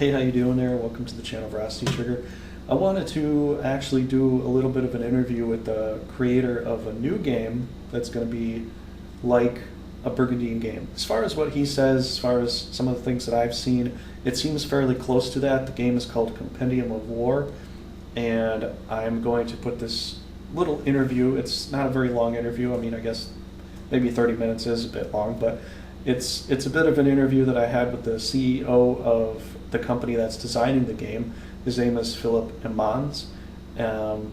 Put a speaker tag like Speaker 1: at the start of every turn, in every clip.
Speaker 1: Hey, how you doing there? Welcome to the channel Veracity Trigger. I wanted to actually do a little bit of an interview with the creator of a new game that's going to be like a Brigandine game. As far as what he says, as far as some of the things that I've seen, it seems fairly close to that. The game is called Compendium of War, and I'm going to put this little interview. It's not a very long interview. I mean, I guess maybe 30 minutes is a bit long, but it's a bit of an interview that I had with the CEO of the company that's designing the game. His name is Phillip Emmons, and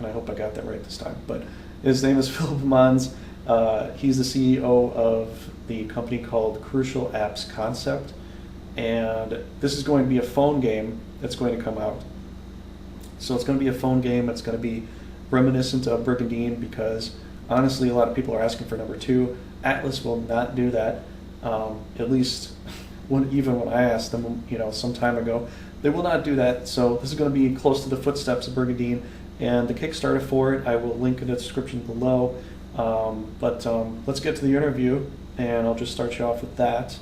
Speaker 1: I hope I got that right this time. But his name is Phillip Emmons. He's the CEO of the company called Crucial Apps Concept, and this is going to be a phone game that's going to come out. So it's going to be a phone game. It's going to be reminiscent of Brigandine because honestly, a lot of people are asking for number 2. Atlas will not do that. At least even when I asked them, some time ago, they will not do that. So this is going to be close to the footsteps of Brigandine, and the Kickstarter for it I will link in the description below. But let's get to the interview, and I'll just start you off with that,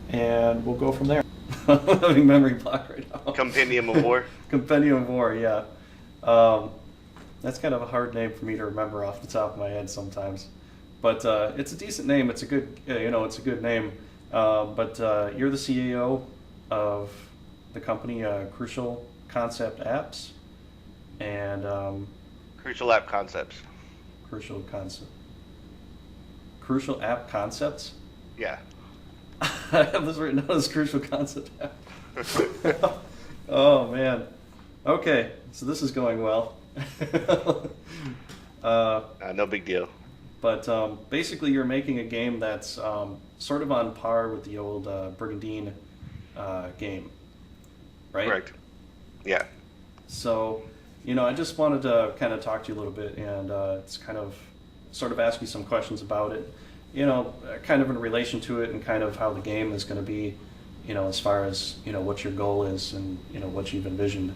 Speaker 1: and we'll go from there. I'm having memory block right now.
Speaker 2: Compendium of War.
Speaker 1: Compendium of War, yeah. That's kind of a hard name for me to remember off the top of my head sometimes, but it's a decent name. It's a good, it's a good name. But you're the CEO of the company Crucial Concept Apps, and
Speaker 2: Crucial App Concepts.
Speaker 1: Crucial App Concepts.
Speaker 2: Yeah.
Speaker 1: I have this written down as Crucial Concept App. Oh man. Okay, so this is going well.
Speaker 2: No big deal.
Speaker 1: But basically, you're making a game that's sort of on par with the old Brigandine game, right?
Speaker 2: Correct. Yeah.
Speaker 1: So, I just wanted to kind of talk to you a little bit and it's kind of sort of ask you some questions about it, kind of in relation to it and kind of how the game is going to be, as far as, what your goal is and, what you've envisioned.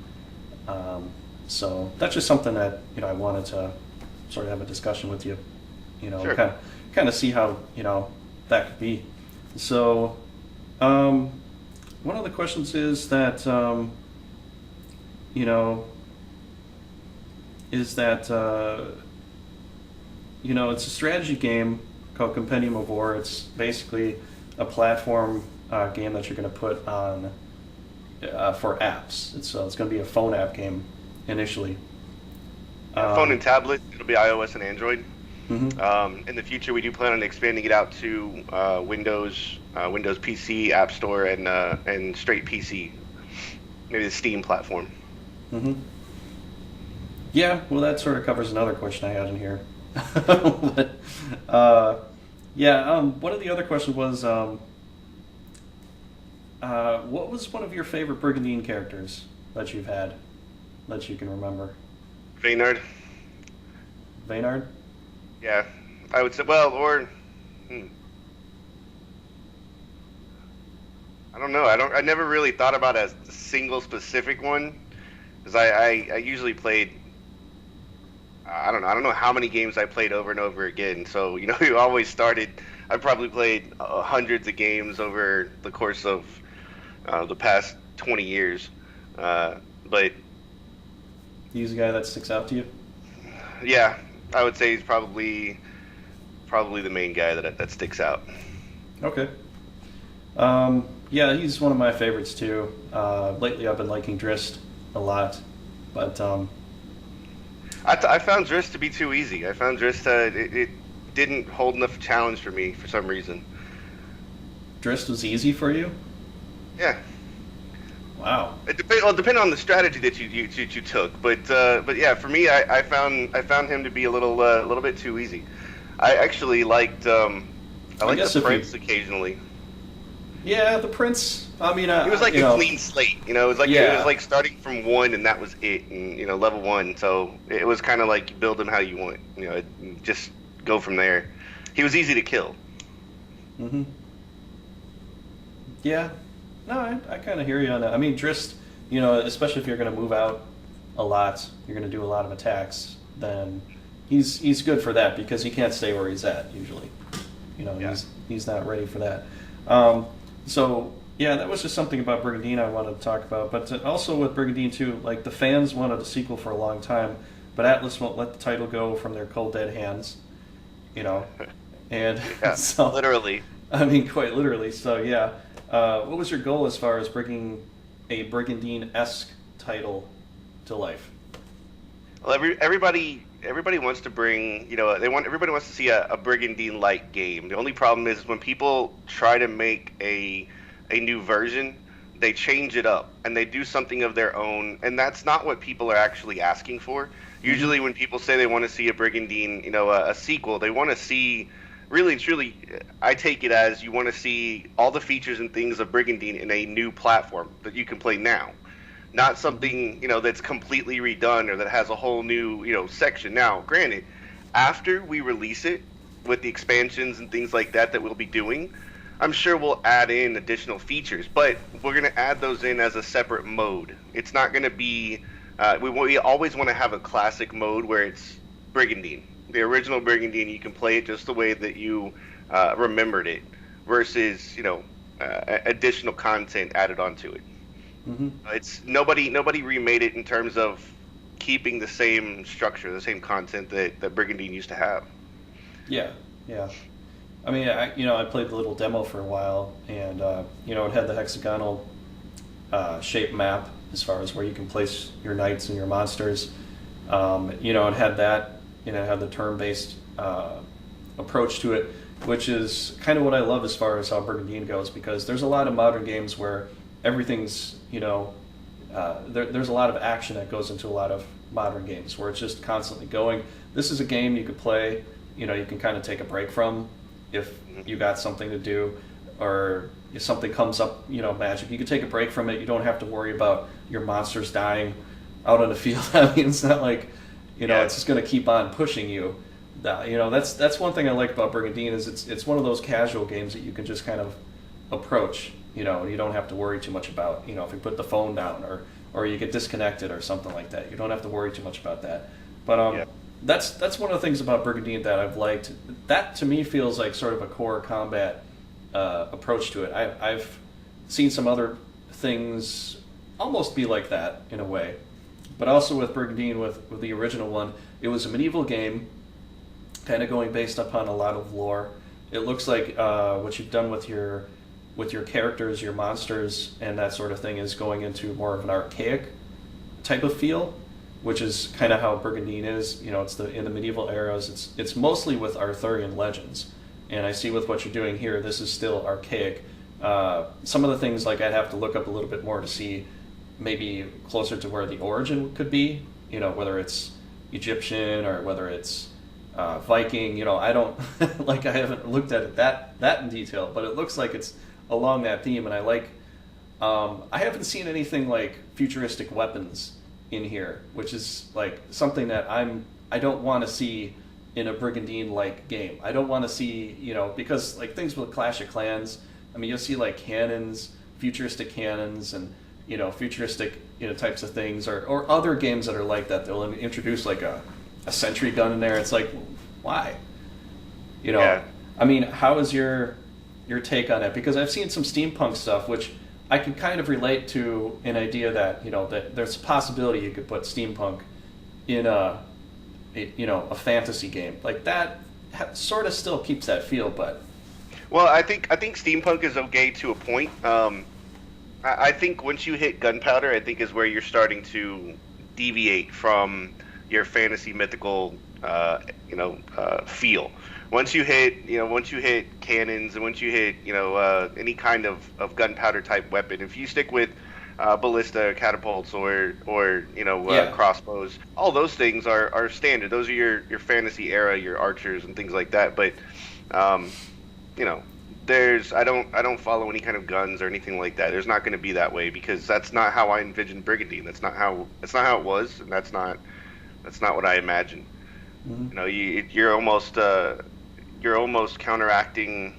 Speaker 1: So that's just something that, I wanted to sort of have a discussion with you,
Speaker 2: Sure.
Speaker 1: kind of see how, that could be. So, one of the questions is that, it's a strategy game called Compendium of War. It's basically a platform game that you're going to put on for apps. It's going to be a phone app game initially.
Speaker 2: Phone and tablet. It'll be iOS and Android.
Speaker 1: Mm-hmm.
Speaker 2: In the future, we do plan on expanding it out to Windows PC, App Store, and straight PC. Maybe the Steam platform.
Speaker 1: Mm-hmm. Yeah, well, that sort of covers another question I had in here. But, one of the other questions was, what was one of your favorite Brigandine characters that you've had, that you can remember?
Speaker 2: Vaynard.
Speaker 1: Vaynard?
Speaker 2: Yeah, I would say. Well, or I don't know. I never really thought about a single specific one, because I usually played. I don't know how many games I played over and over again. So you always started. I probably played hundreds of games over the course of the past 20 years. But
Speaker 1: He's a guy that sticks out to you?
Speaker 2: Yeah, I would say he's probably the main guy that sticks out.
Speaker 1: Okay. Yeah, he's one of my favorites too. Lately, I've been liking Drist a lot, but
Speaker 2: I found Drist to be too easy. I found Drist it didn't hold enough challenge for me for some reason.
Speaker 1: Drist was easy for you?
Speaker 2: Yeah.
Speaker 1: Wow.
Speaker 2: It depended on the strategy that you took, but yeah, for me, I found him to be a little bit too easy. I actually liked the Prince occasionally.
Speaker 1: Yeah, the Prince. I mean,
Speaker 2: he was like a clean slate. It was like starting from 1 and that was it, and level 1. So it was kind of like you build him how you want. Just go from there. He was easy to kill.
Speaker 1: Mm-hmm. Yeah. No, I kind of hear you on that. I mean, Drist, especially if you're going to move out a lot, you're going to do a lot of attacks, then he's good for that because he can't stay where he's at usually.
Speaker 2: Yeah.
Speaker 1: He's not ready for that. So Yeah, that was just something about Brigandine I wanted to talk about. But also with Brigandine too, like the fans wanted a sequel for a long time, but Atlas won't let the title go from their cold dead hands. You know, and
Speaker 2: Yeah,
Speaker 1: so
Speaker 2: literally.
Speaker 1: I mean, quite literally. So yeah, what was your goal as far as bringing a Brigandine-esque title to life?
Speaker 2: Well, everybody wants to bring, everybody wants to see a Brigandine-like game. The only problem is when people try to make a new version, they change it up and they do something of their own, and that's not what people are actually asking for.
Speaker 1: Mm-hmm.
Speaker 2: Usually, when people say they want to see a Brigandine, a sequel, they want to see, really and truly, I take it as you want to see all the features and things of Brigandine in a new platform that you can play now, not
Speaker 1: Mm-hmm.
Speaker 2: something that's completely redone or that has a whole new section. Now, granted, after we release it with the expansions and things like that we'll be doing, I'm sure we'll add in additional features, but we're going to add those in as a separate mode. It's not going to be. We always want to have a classic mode where it's Brigandine, the original Brigandine. You can play it just the way that you remembered it, versus additional content added onto it.
Speaker 1: Mm-hmm.
Speaker 2: It's nobody remade it in terms of keeping the same structure, the same content that Brigandine used to have.
Speaker 1: Yeah, yeah. I mean, I played the little demo for a while, and it had the hexagonal shape map as far as where you can place your knights and your monsters. It had that. It had the turn-based approach to it, which is kind of what I love as far as how Brigandine goes, because there's a lot of modern games where everything's there's a lot of action that goes into a lot of modern games where it's just constantly going. This is a game you could play. You can kind of take a break from if you got something to do, or if something comes up, magic. You can take a break from it. You don't have to worry about your monsters dying out on the field. I mean, it's not like, it's just going to keep on pushing you. That's one thing I like about Brigandine is it's one of those casual games that you can just kind of approach. And you don't have to worry too much about, if you put the phone down or you get disconnected or something like that. You don't have to worry too much about that. But that's one of the things about Brigandine that I've liked. That to me feels like sort of a core combat approach to it. I've seen some other things almost be like that in a way, but also with Brigandine, with the original one, it was a medieval game, kind of going based upon a lot of lore. It looks like what you've done with your characters, your monsters, and that sort of thing is going into more of an archaic type of feel, which is kind of how Brigandine is. It's in the medieval eras. It's mostly with Arthurian legends, and I see with what you're doing here, this is still archaic. Some of the things like I'd have to look up a little bit more to see, maybe closer to where the origin could be. Whether it's Egyptian or whether it's Viking. I don't I haven't looked at it that in detail, but it looks like it's along that theme, and I like. I haven't seen anything like futuristic weapons in here, which is like something that I don't want to see in a Brigandine-like game. I don't want to see, because like things with Clash of Clans, I mean, you'll see like cannons, futuristic cannons, and futuristic types of things, or other games that are like that. They'll introduce like a sentry gun in there. It's like, why?
Speaker 2: Yeah.
Speaker 1: I mean, how is your take on it? Because I've seen some steampunk stuff, which I can kind of relate to an idea that that there's a possibility you could put steampunk in a fantasy game like that. Sort of still keeps that feel, but
Speaker 2: Well, I think steampunk is okay to a point. I think once you hit gunpowder, I think is where you're starting to deviate from your fantasy mythical, feel. Once you hit cannons, and once you hit, any kind of gunpowder type weapon, if you stick with ballista, catapults, or crossbows, all those things are standard. Those are your fantasy era, your archers and things like that. But, I don't follow any kind of guns or anything like that. There's not going to be that way because that's not how I envisioned Brigandine. That's not how it was, and that's not what I imagined.
Speaker 1: mm-hmm.
Speaker 2: You're almost counteracting.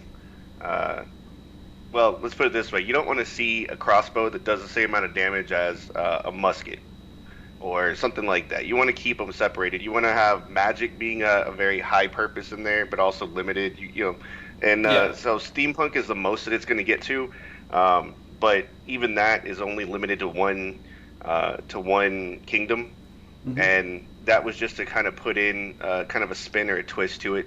Speaker 2: Well, let's put it this way: you don't want to see a crossbow that does the same amount of damage as a musket or something like that. You want to keep them separated. You want to have magic being a very high purpose in there, but also limited. So steampunk is the most that it's going to get to. but even that is only limited to one kingdom,
Speaker 1: Mm-hmm.
Speaker 2: and that was just to kind of put in kind of a spin or a twist to it,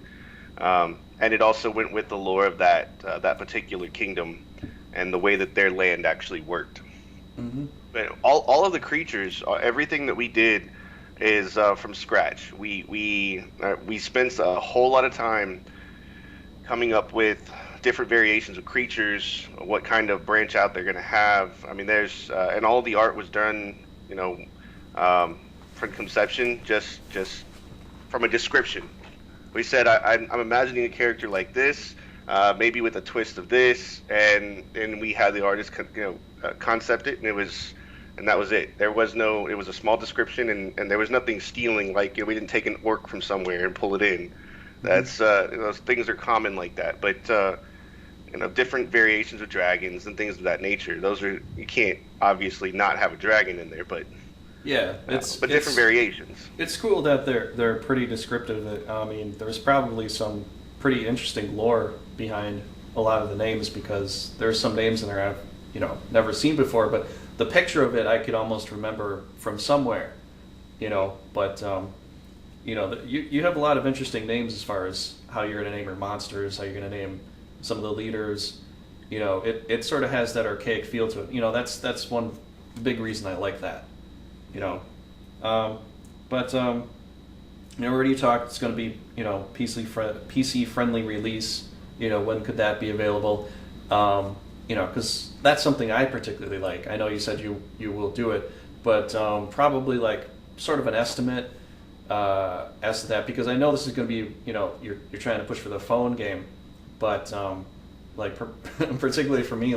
Speaker 2: and it also went with the lore of that particular kingdom and the way that their land actually worked.
Speaker 1: Mm-hmm.
Speaker 2: But all of the creatures, everything that we did is from scratch. We spent a whole lot of time coming up with different variations of creatures, what kind of branch out they're going to have. I mean, there's and all the art was done, from conception, just from a description. We said I'm imagining a character like this, maybe with a twist of this, and we had the artist, concept it, and that was it. There was no, it was a small description, and there was nothing stealing, like, we didn't take an orc from somewhere and pull it in. That's those things are common like that, but different variations of dragons and things of that nature. Those are, you can't obviously not have a dragon in there, but
Speaker 1: yeah,
Speaker 2: but different variations.
Speaker 1: It's cool that they're pretty descriptive. I mean, there's probably some pretty interesting lore behind a lot of the names, because there's some names in there I've never seen before, but the picture of it I could almost remember from somewhere, but you have a lot of interesting names as far as how you're going to name your monsters, how you're going to name some of the leaders. It sort of has that archaic feel to it. That's one big reason I like that. But we already talked. It's going to be PC friendly release. When could that be available? Because that's something I particularly like. I know you said you will do it, but probably like sort of an estimate as to that, because I know this is going to be, you're trying to push for the phone game, but particularly for me,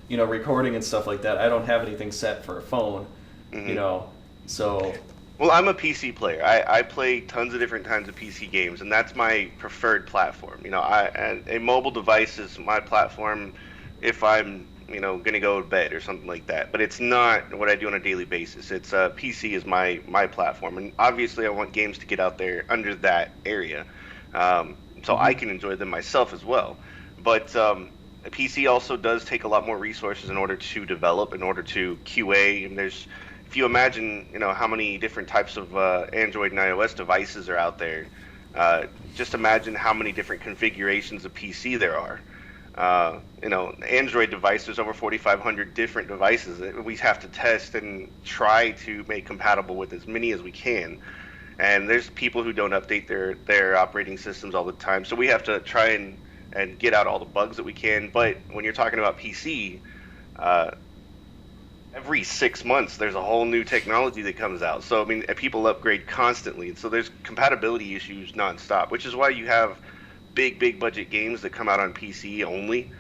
Speaker 1: recording and stuff like that, I don't have anything set for a phone, so.
Speaker 2: Well, I'm a PC player. I play tons of different kinds of PC games, and that's my preferred platform. A mobile device is my platform if I'm, going to go to bed or something like that. But it's not what I do on a daily basis. It's PC is my platform, and obviously I want games to get out there under that area, so I can enjoy them myself as well. But a PC also does take a lot more resources in order to develop, in order to QA, and if you imagine, how many different types of Android and iOS devices are out there, just imagine how many different configurations of PC there are. Android device, there's over 4,500 different devices that we have to test and try to make compatible with as many as we can. And there's people who don't update their operating systems all the time, so we have to try and get out all the bugs that we can. But when you're talking about PC, every 6 months there's a whole new technology that comes out. So I mean, people upgrade constantly, and so there's compatibility issues nonstop, which is why you have big budget games that come out on PC only,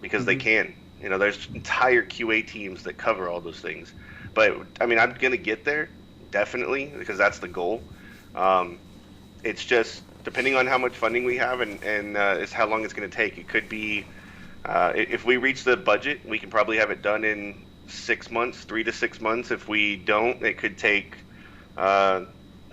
Speaker 2: because they can. There's entire QA teams that cover all those things. But I mean, I'm gonna get there, definitely, because that's the goal. It's just depending on how much funding we have, and it's how long it's gonna take. It could be, if we reach the budget, we can probably have it done in 6 months, 3 to 6 months. If we don't, it could take a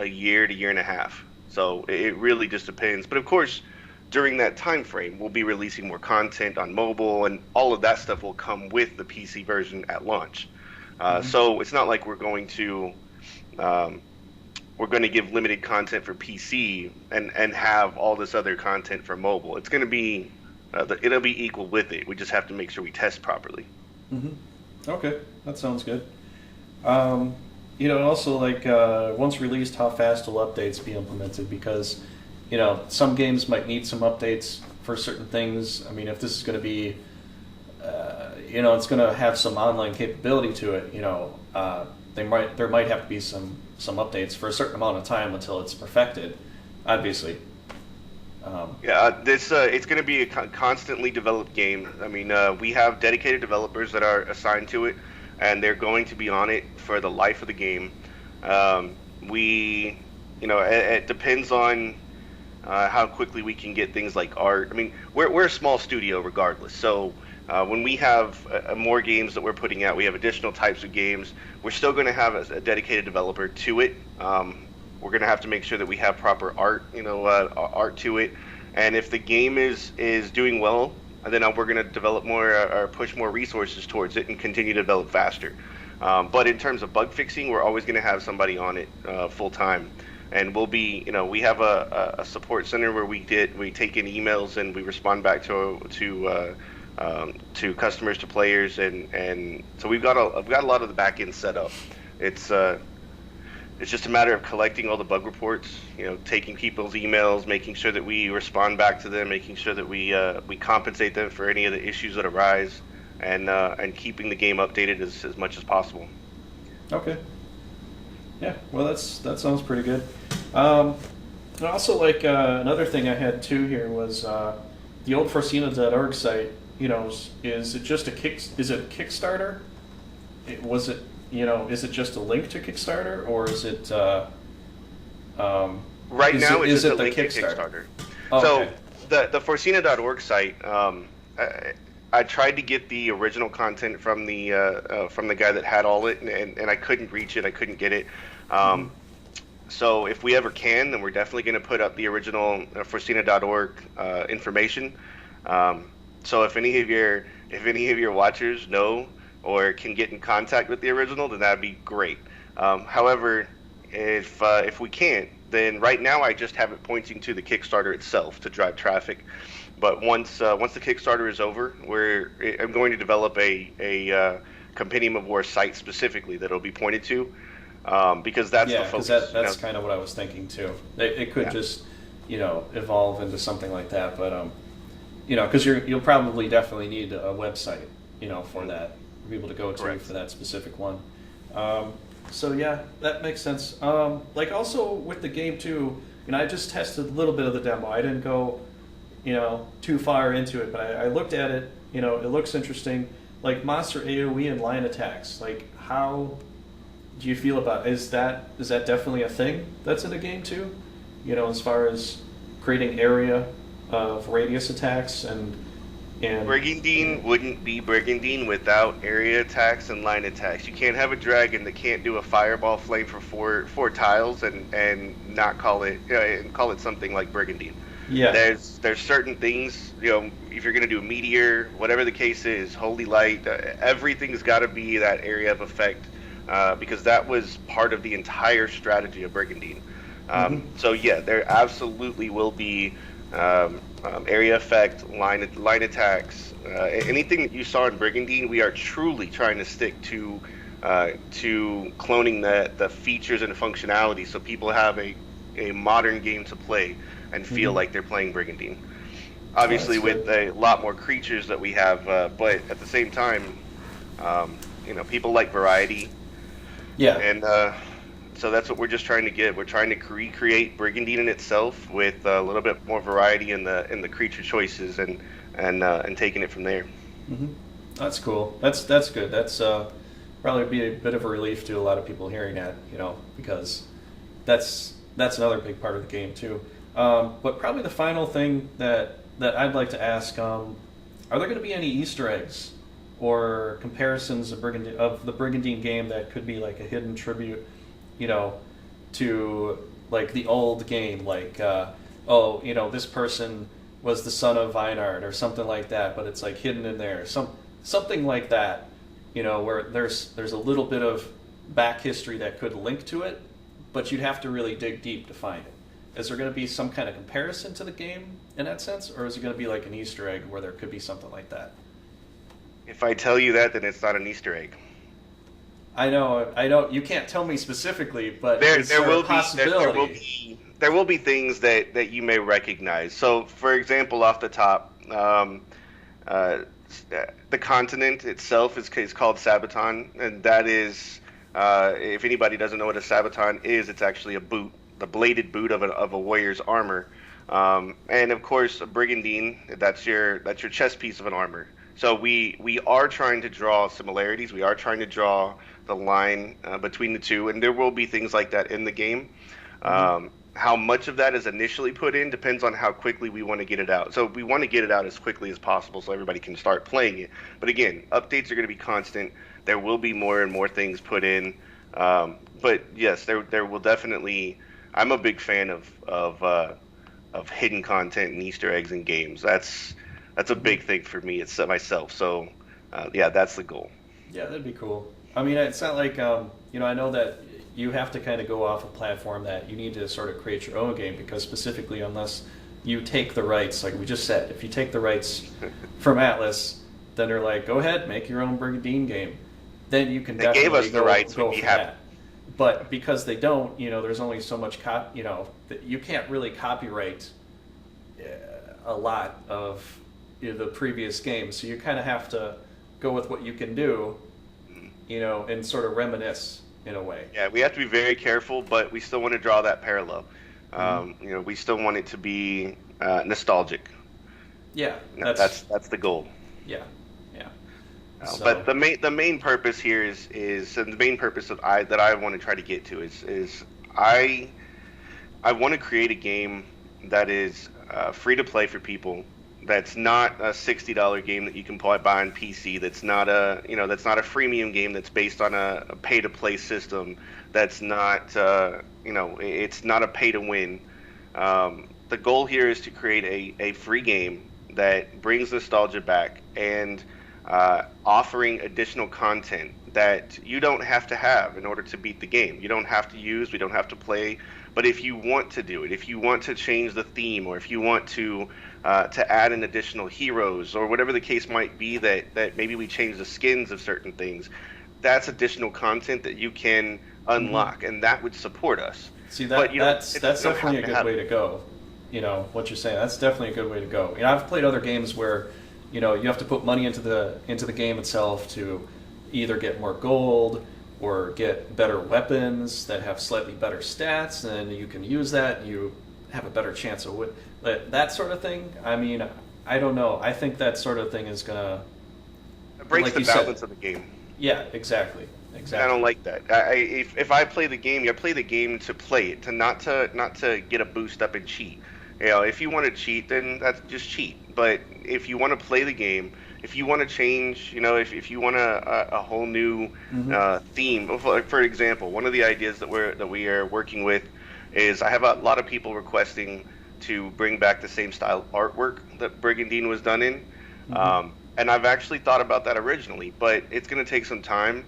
Speaker 2: year to year and a half. So it really just depends. But of course, during that time frame, we'll be releasing more content on mobile, and all of that stuff will come with the PC version at launch. So it's not like we're going to give limited content for PC and have all this other content for mobile. It's going to be it'll be equal with it. We just have to make sure we test properly.
Speaker 1: Mm-hmm. Okay, that sounds good. Also, once released, how fast will updates be implemented? Because, some games might need some updates for certain things. I mean, if this is going to be, it's going to have some online capability to it, there might have to be some updates for a certain amount of time until it's perfected, obviously.
Speaker 2: It's going to be a constantly developed game. I mean, we have dedicated developers that are assigned to it, and they're going to be on it for the life of the game. It depends on how quickly we can get things like art. I mean, we're a small studio regardless, so when we have more games that we're putting out, we have additional types of games, we're still going to have a dedicated developer to it. We're going to have to make sure that we have proper art, art to it. And if the game is doing well, and then we're going to develop more or push more resources towards it and continue to develop faster. But in terms of bug fixing, we're always going to have somebody on it full time, and we'll be, we have a support center where we take in emails and we respond back to customers, to players, and so I've got a lot of the back end set up. It's it's just a matter of collecting all the bug reports, taking people's emails, making sure that we respond back to them, making sure that we compensate them for any of the issues that arise, and keeping the game updated as much as possible.
Speaker 1: Okay. Yeah. Well, that sounds pretty good. And also, like another thing I had too here was the old Forcina.org site. Is it just is it a Kickstarter? Is it just a link to Kickstarter, or is it?
Speaker 2: Right now, it's just a link to Kickstarter.
Speaker 1: Oh,
Speaker 2: so
Speaker 1: okay.
Speaker 2: the Forcina.org site, I tried to get the original content from the guy that had all it, and I couldn't reach it. I couldn't get it. So if we ever can, then we're definitely going to put up the original Forcina.org information. So if any of your watchers know or can get in contact with the original, then that'd be great. However, if we can't, then right now I just have it pointing to the Kickstarter itself to drive traffic. But once the Kickstarter is over, I'm going to develop a Compendium of War site specifically that'll be pointed to, because that's the focus.
Speaker 1: Yeah, because that's kind of what I was thinking too. It could just evolve into something like that, but because you'll probably definitely need a website for that, for people to go to. Correct. For that specific one. So yeah, that makes sense. Like also with the game too, I just tested a little bit of the demo. I didn't go too far into it, but I looked at it. It looks interesting. Like monster AoE and line attacks. Like, how do you feel about it? Is that definitely a thing that's in the game too? As far as creating area of radius attacks and
Speaker 2: Brigandine wouldn't be Brigandine without area attacks and line attacks. You can't have a dragon that can't do a fireball flame for four tiles and not call it something like Brigandine.
Speaker 1: Yeah.
Speaker 2: There's certain things, if you're gonna do a meteor, whatever the case is, holy light, everything's got to be that area of effect, because that was part of the entire strategy of Brigandine. So yeah, there absolutely will be area effect, line attacks, anything that you saw in Brigandine. We are truly trying to stick to cloning the features and functionality, so people have a modern game to play and feel like they're playing Brigandine. Obviously, with a lot more creatures that we have, but at the same time, people like variety.
Speaker 1: Yeah.
Speaker 2: And so that's what we're just trying to get. We're trying to recreate Brigandine in itself with a little bit more variety in the creature choices and taking it from there.
Speaker 1: Mm-hmm. That's cool. That's good. That's probably be a bit of a relief to a lot of people hearing that, because that's another big part of the game too. But probably the final thing that I'd like to ask, are there going to be any Easter eggs or comparisons of the Brigandine game that could be like a hidden tribute, to like the old game, like this person was the son of Einard or something like that, but it's like hidden in there, something like that, where there's a little bit of back history that could link to it, but you'd have to really dig deep to find it. Is there going to be some kind of comparison to the game in that sense, or is it going to be like an Easter egg where there could be something like that?
Speaker 2: If I tell you that, then it's not an Easter egg.
Speaker 1: I know. You can't tell me specifically, but there will be possibility.
Speaker 2: There will be things that you may recognize. So, for example, off the top, the continent itself is called Sabaton, and that is, if anybody doesn't know what a Sabaton is, it's actually a boot, the bladed boot of a warrior's armor, and of course, a Brigandine, that's your chest piece of an armor. So we are trying to draw similarities. We are trying to draw the line between the two, and there will be things like that in the game. How much of that is initially put in depends on how quickly we want to get it out. So we want to get it out as quickly as possible so everybody can start playing it. But again, updates are going to be constant. There will be more and more things put in. But yes, there will definitely. I'm a big fan of hidden content and Easter eggs in games. That's a big thing for me. It's myself. So yeah, that's the goal.
Speaker 1: Yeah, that'd be cool. I mean, it's not like I know that you have to kind of go off a platform that you need to sort of create your own game because specifically, unless you take the rights, like we just said, if you take the rights from Atlas, then they're like, go ahead, make your own Brigandine game. Then you can
Speaker 2: They
Speaker 1: definitely
Speaker 2: gave us the rights.
Speaker 1: go
Speaker 2: We
Speaker 1: for
Speaker 2: have.
Speaker 1: that. But because they don't, there's only so much that you can't really copyright a lot of the previous games. So you kind of have to go with what you can do, and sort of reminisce in a way.
Speaker 2: Yeah, we have to be very careful, but we still want to draw that parallel. We still want it to be nostalgic.
Speaker 1: Yeah,
Speaker 2: that's the goal.
Speaker 1: Yeah, yeah.
Speaker 2: But the main purpose here is and the main purpose that I want to try to get to is I want to create a game that is free to play for people. That's not a $60 game that you can buy on PC. That's not a freemium game that's based on a pay to play system. That's not it's not a pay to win. The goal here is to create a free game that brings nostalgia back and offering additional content that you don't have to have in order to beat the game. You don't have to use, we don't have to play, but if you want to do it, if you want to change the theme, or if you want to add in additional heroes, or whatever the case might be, that maybe we change the skins of certain things, that's additional content that you can unlock, and that would support us.
Speaker 1: See, that's definitely a good way to go. What you're saying, that's definitely a good way to go. I've played other games where you have to put money into the game itself to either get more gold or get better weapons that have slightly better stats, and you can use that and you have a better chance of win. But that sort of thing, I mean, I don't know. I think that sort of thing is gonna
Speaker 2: breaks the balance of the game.
Speaker 1: Yeah, exactly.
Speaker 2: I don't like that. If I play the game, I play the game to play it, not to get a boost up and cheat. If you want to cheat, then that's just cheat. But if you want to play the game, if you want to change, if you want a whole new theme, for example, one of the ideas that we are working with is I have a lot of people requesting to bring back the same style artwork that Brigandine was done in, and I've actually thought about that originally, but it's going to take some time.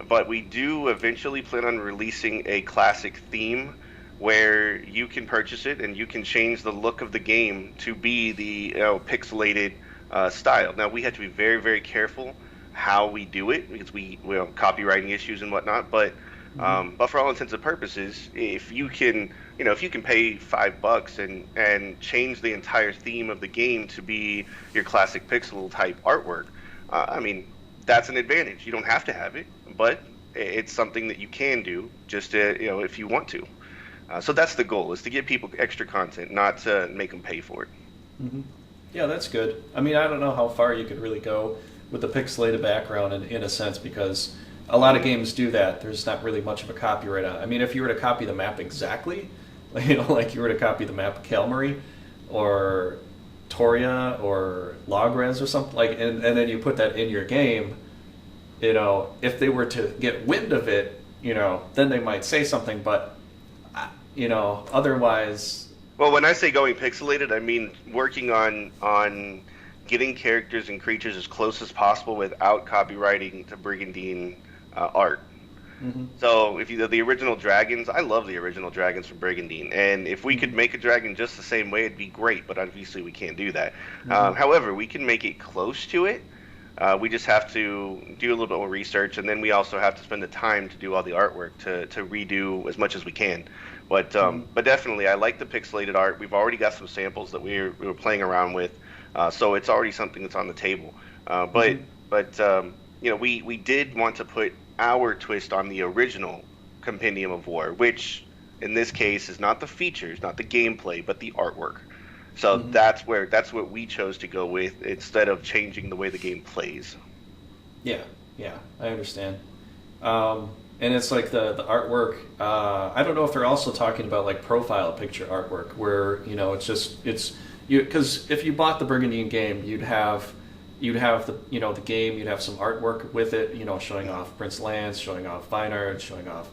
Speaker 2: But we do eventually plan on releasing a classic theme where you can purchase it and you can change the look of the game to be the pixelated style. Now we have to be very, very careful how we do it because we have copywriting issues and whatnot. But for all intents and purposes, if you can pay $5 and change the entire theme of the game to be your classic pixel type artwork, I mean, that's an advantage. You don't have to have it, but it's something that you can do just to, if you want to. So that's the goal, is to give people extra content, not to make them pay for it.
Speaker 1: Yeah, that's good. I mean, I don't know how far you could really go with the pixelated background in a sense, because a lot of games do that. There's not really much of a copyright on it. I mean, if you were to copy the map exactly, like you were to copy the map Calmary or Toria or Logres or something, and then you put that in your game, if they were to get wind of it, then they might say something, but otherwise.
Speaker 2: Well, when I say going pixelated, I mean working on getting characters and creatures as close as possible without copywriting to Brigandine art. So if the original dragons, I love the original dragons from Brigandine, and if we could make a dragon just the same way, it'd be great, but obviously we can't do that. However, we can make it close to it. We just have to do a little bit more research, and then we also have to spend the time to do all the artwork to redo as much as we can. But definitely, I like the pixelated art. We've already got some samples that we were playing around with, so it's already something that's on the table. But we did want to put our twist on the original Compendium of War, which in this case is not the features, not the gameplay, but the artwork. So that's what we chose to go with instead of changing the way the game plays. Yeah,
Speaker 1: I understand. And it's like the artwork. I don't know if they're also talking about like profile picture artwork, where it's you, because if you bought the Brigandine game, you'd have the game, you'd have some artwork with it, showing off Prince Lance, showing off fine art, showing off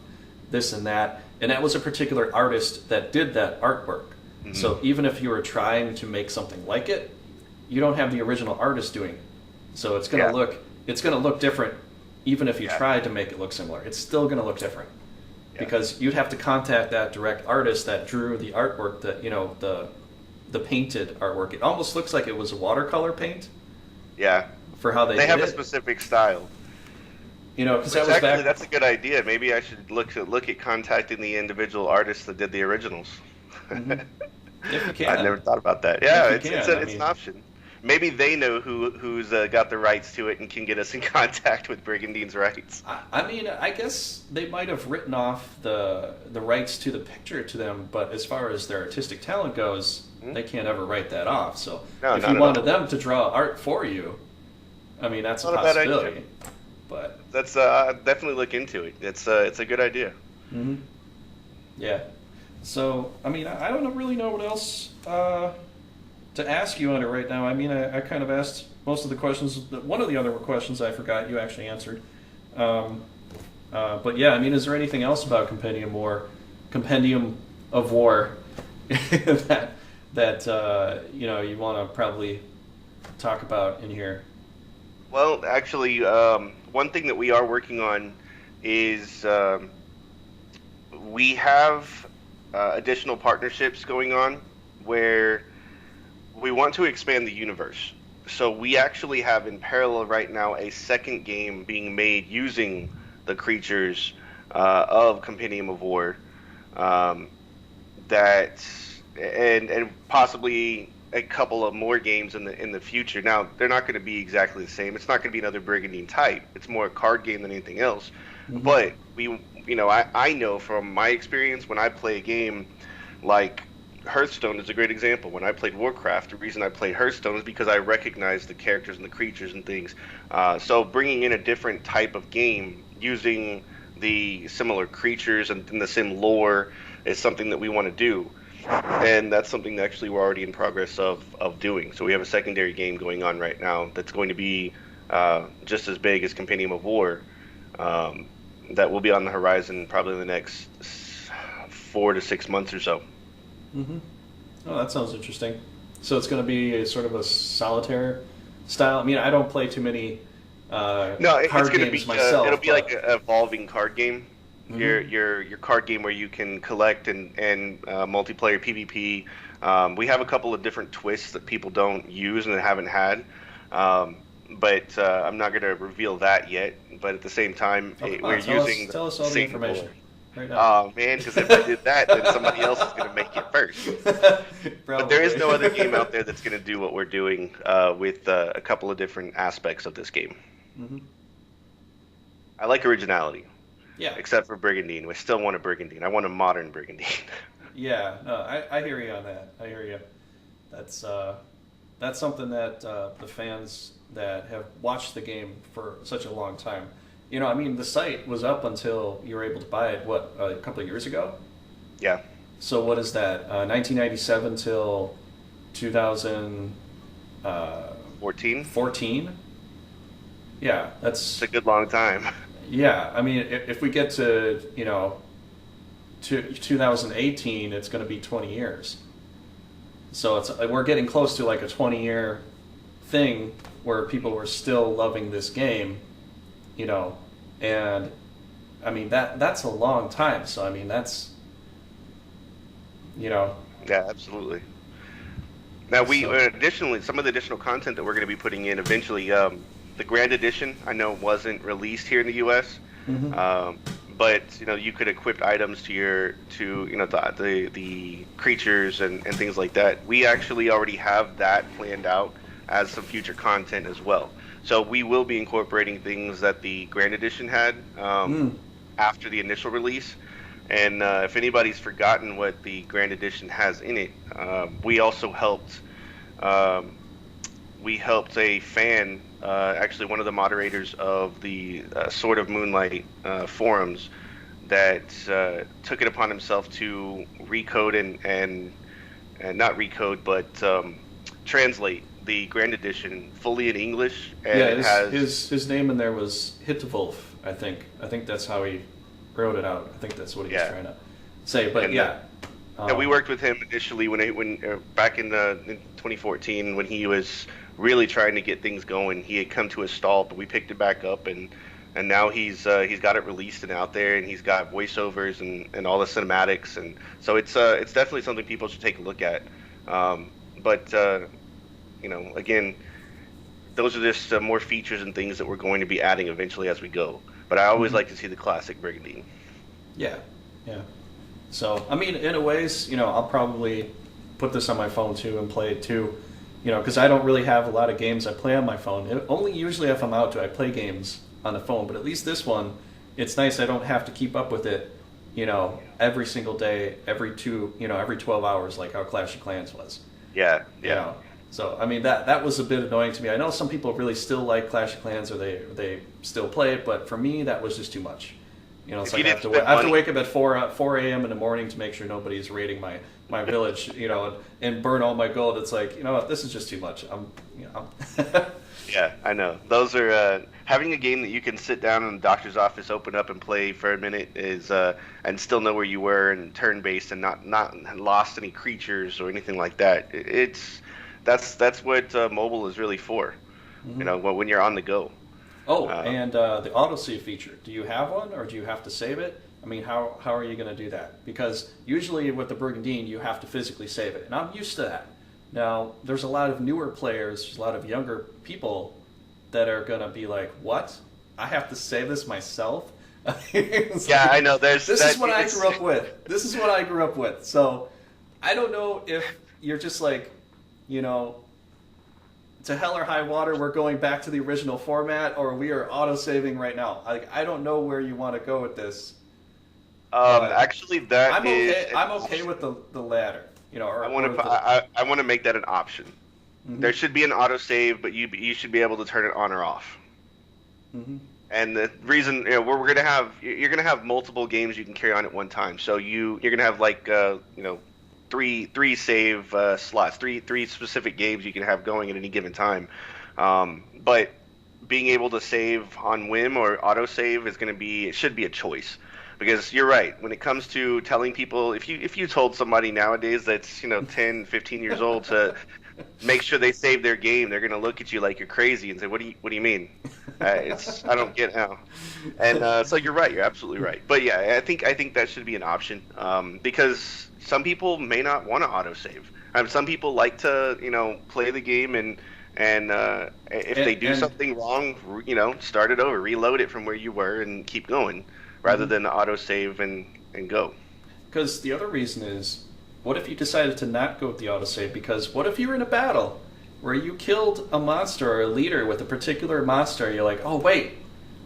Speaker 1: this and that was a particular artist that did that artwork. So even if you were trying to make something like it, you don't have the original artist doing it. So it's going to look different even if you tried to make it look similar. It's still going to look different. Because you'd have to contact that direct artist that drew the artwork, that, you know, the painted artwork. It almost looks like it was a watercolor paint.
Speaker 2: Yeah.
Speaker 1: For how they
Speaker 2: have
Speaker 1: did
Speaker 2: a specific style.
Speaker 1: You know, because that was
Speaker 2: actually, that's a good idea. Maybe I should look at contacting the individual artists that did the originals.
Speaker 1: Mm-hmm. If you can.
Speaker 2: I never thought about that. Yeah, it's an option. Maybe they know who's got the rights to it and can get us in contact with Brigandine's rights.
Speaker 1: I mean, I guess they might have written off the rights to the picture to them, but as far as their artistic talent goes, they can't ever write that off. So if you wanted them to draw art for you, I mean, that's a possibility. But
Speaker 2: that's definitely look into it. It's a good idea.
Speaker 1: Mm-hmm. Yeah. So I mean, I don't really know what else to ask you on it right now. I mean, I kind of asked most of the questions. One of the other questions I forgot you actually answered. But yeah, I mean, is there anything else about Compendium of War that you know, you want to probably talk about in here?
Speaker 2: Well, actually, one thing that we are working on is we have additional partnerships going on where we want to expand the universe. So we actually have in parallel right now a second game being made using the creatures of Compendium of War, that and possibly a couple of more games in the future. Now, they're not going to be exactly the same. It's not going to be another Brigandine type. It's more a card game than anything else. Mm-hmm. But I know from my experience when I play a game like Hearthstone is a great example. When I played Warcraft, the reason I played Hearthstone is because I recognized the characters and the creatures and things. So bringing in a different type of game using the similar creatures and the same lore is something that we want to do. And that's something that actually we're already in progress of doing. So we have a secondary game going on right now that's going to be just as big as Compendium of War, that will be on the horizon probably in the next 4 to 6 months or so.
Speaker 1: Mm-hmm. Oh, that sounds interesting. So it's going to be a sort of a solitaire style. I mean, I don't play too many card games myself.
Speaker 2: It'll be like an evolving card game. Mm-hmm. Your card game where you can collect and multiplayer PvP. We have a couple of different twists that people don't use and haven't had. But I'm not going to reveal that yet. But at the same time, we're using
Speaker 1: tell us all the information. Right now.
Speaker 2: Oh man, because if I did that, then somebody else is going to make it first. But there is no other game out there that's going to do what we're doing with a couple of different aspects of this game.
Speaker 1: Mm-hmm.
Speaker 2: I like originality.
Speaker 1: Yeah.
Speaker 2: Except for Brigandine. We still want a Brigandine. I want a modern Brigandine.
Speaker 1: Yeah, no, I hear you on that. I hear you. That's something that the fans that have watched the game for such a long time. You know, I mean, the site was up until you were able to buy it, a couple of years ago?
Speaker 2: Yeah.
Speaker 1: So what is that, 1997 till
Speaker 2: 2014?
Speaker 1: 14? Yeah,
Speaker 2: It's a good long time.
Speaker 1: Yeah, I mean, if we get to, to 2018, it's going to be 20 years. So we're getting close to like a 20-year thing where people were still loving this game, and I mean that's a long time. So I mean that's,
Speaker 2: Yeah, absolutely. Now additionally, some of the additional content that we're going to be putting in eventually, the Grand Edition I know wasn't released here in the U.S.
Speaker 1: Mm-hmm.
Speaker 2: But you could equip items to the creatures and things like that. We actually already have that planned out as some future content as well. So we will be incorporating things that the Grand Edition had after the initial release. And if anybody's forgotten what the Grand Edition has in it, we also helped. We helped a fan, actually one of the moderators of the Sword of Moonlight forums, that took it upon himself to recode and not recode, but translate the Grand Edition fully in English. And
Speaker 1: his name in there was Hittewolf, I think. I think that's how he wrote it out. I think that's what he was trying to say. But
Speaker 2: we worked with him initially when back in 2014 when he was really trying to get things going. He had come to a stall, but we picked it back up, and now he's got it released and out there, and he's got voiceovers and all the cinematics, and so it's definitely something people should take a look at. But again, those are just more features and things that we're going to be adding eventually as we go. But I always like to see the classic Brigandine.
Speaker 1: Yeah, yeah. So, I mean, in a ways, I'll probably put this on my phone too and play it too, because I don't really have a lot of games I play on my phone. Only usually if I'm out do I play games on the phone, but at least this one, it's nice I don't have to keep up with it, every single day, every 12 hours like how Clash of Clans was.
Speaker 2: Yeah, yeah.
Speaker 1: So, I mean, that was a bit annoying to me. I know some people really still like Clash of Clans or they still play it, but for me, that was just too much. It's like I have to wake up at 4 a.m. in the morning to make sure nobody's raiding my village, and burn all my gold. It's like, this is just too much.
Speaker 2: Yeah, I know. Those are having a game that you can sit down in the doctor's office, open up and play for a minute is and still know where you were and turn based and not lost any creatures or anything like that. That's what mobile is really for. Mm-hmm. When you're on the go.
Speaker 1: Oh, and the autosave feature. Do you have one, or do you have to save it? I mean, how are you going to do that? Because usually with the Brigandine, you have to physically save it, and I'm used to that. Now, there's a lot of newer players, there's a lot of younger people that are going to be like, what? I have to save this myself?
Speaker 2: Yeah, I know.
Speaker 1: This is what I grew up with. This is what I grew up with. So I don't know if you're just like, to hell or high water, we're going back to the original format, or we are auto-saving right now. I don't know where you want to go with this.
Speaker 2: Actually,
Speaker 1: I'm okay with the latter.
Speaker 2: I want to make that an option. Mm-hmm. There should be an autosave, but you should be able to turn it on or off. Mm-hmm. And the reason we're you're gonna have multiple games you can carry on at one time. So you're gonna have like three save slots, three specific games you can have going at any given time. But being able to save on whim or autosave should be a choice. Because you're right, when it comes to telling people, if you told somebody nowadays that's 10, 15 years old to make sure they save their game, they're gonna look at you like you're crazy and say, what do you mean? I don't get how. And so you're right, you're absolutely right. But yeah, I think that should be an option because some people may not want to autosave. Some people like to play the game and if they do something wrong, start it over, reload it from where you were, and keep going, rather than autosave and go.
Speaker 1: Because the other reason is, what if you decided to not go with the autosave? Because what if you're in a battle where you killed a monster or a leader with a particular monster, and you're like, oh wait,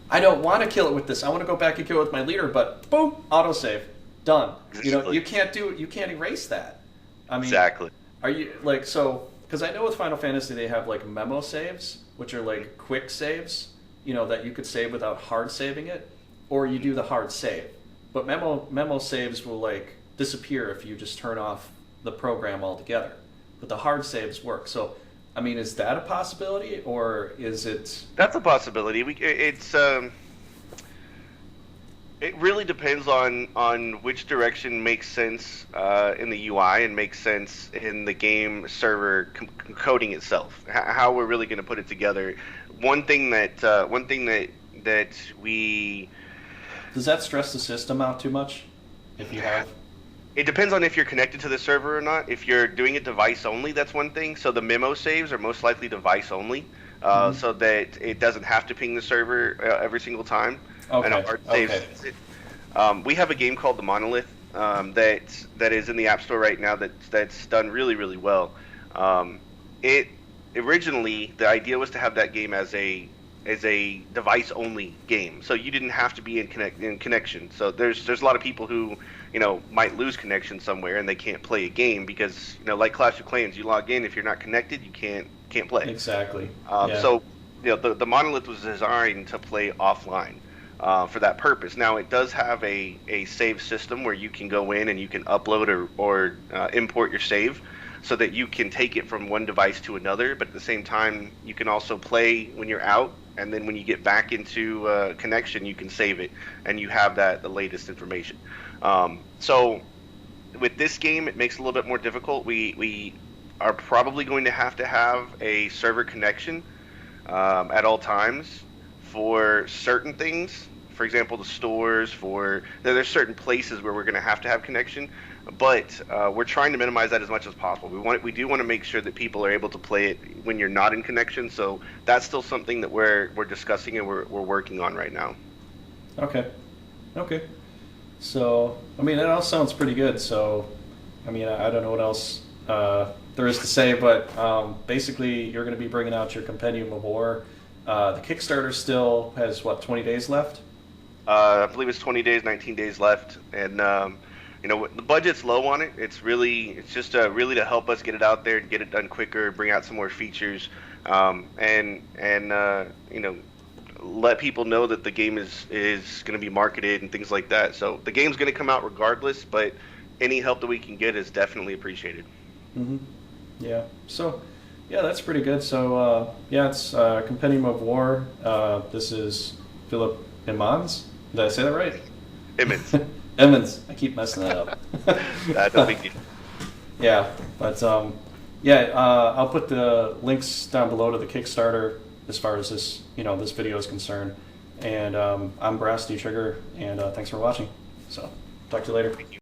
Speaker 1: I don't want to kill it with this. I want to go back and kill it with my leader, but boom, autosave, done.
Speaker 2: Exactly.
Speaker 1: You can't erase that. I mean,
Speaker 2: exactly.
Speaker 1: Are you like so? Because I know with Final Fantasy they have like memo saves, which are like quick saves, that you could save without hard saving it, or you do the hard save. But memo saves will like disappear if you just turn off the program altogether. But the hard saves work. So, I mean, is that a possibility, or is it?
Speaker 2: That's a possibility. It really depends on which direction makes sense in the UI and makes sense in the game server coding itself. How we're really going to put it together. One thing that we
Speaker 1: does that stress the system out too much? If you have.
Speaker 2: It depends on if you're connected to the server or not. If you're doing it device only, that's one thing. So the memo saves are most likely device only, so that it doesn't have to ping the server every single time.
Speaker 1: Okay.
Speaker 2: And a hard save sends it. We have a game called The Monolith that is in the App Store right now that's done really, really well. It originally, the idea was to have that game as a device only game, so you didn't have to be in connection. So there's a lot of people who might lose connection somewhere and they can't play a game because like Clash of Clans, you log in, if you're not connected you can't play.
Speaker 1: Exactly.
Speaker 2: So the Monolith was designed to play offline for that purpose. Now it does have a save system where you can go in and you can upload or import your save, so that you can take it from one device to another, but at the same time you can also play when you're out, and then when you get back into connection you can save it and you have the latest information. So with this game it makes it a little bit more difficult. We are probably going to have a server connection at all times for certain things. For example, the stores. There's certain places where we're going to have connection, but we're trying to minimize that as much as possible. We do want to make sure that people are able to play it when you're not in connection. So that's still something that we're discussing and we're working on right now.
Speaker 1: Okay. Okay. So, I mean, that all sounds pretty good. So, I mean, I don't know what else there is to say, but basically, you're going to be bringing out your Compendium of War. The Kickstarter still has, what, 20 days left?
Speaker 2: I believe it's 20 days, 19 days left, and you know, the budget's low on it. It's just really to help us get it out there and get it done quicker, bring out some more features, and you know, let people know that the game is going to be marketed and things like that. So the game's going to come out regardless, but any help that we can get is definitely appreciated.
Speaker 1: Mm-hmm. Yeah. So, yeah, that's pretty good. So, yeah, it's Compendium of War. This is Phillip Emmons. Did I say that right?
Speaker 2: Emmons.
Speaker 1: Emmons. I keep messing that up.
Speaker 2: That's a big deal.
Speaker 1: Yeah, but yeah, I'll put the links down below to the Kickstarter as far as this, this video is concerned. And I'm Veracity Trigger, and thanks for watching. So, talk to you later.
Speaker 2: Thank you.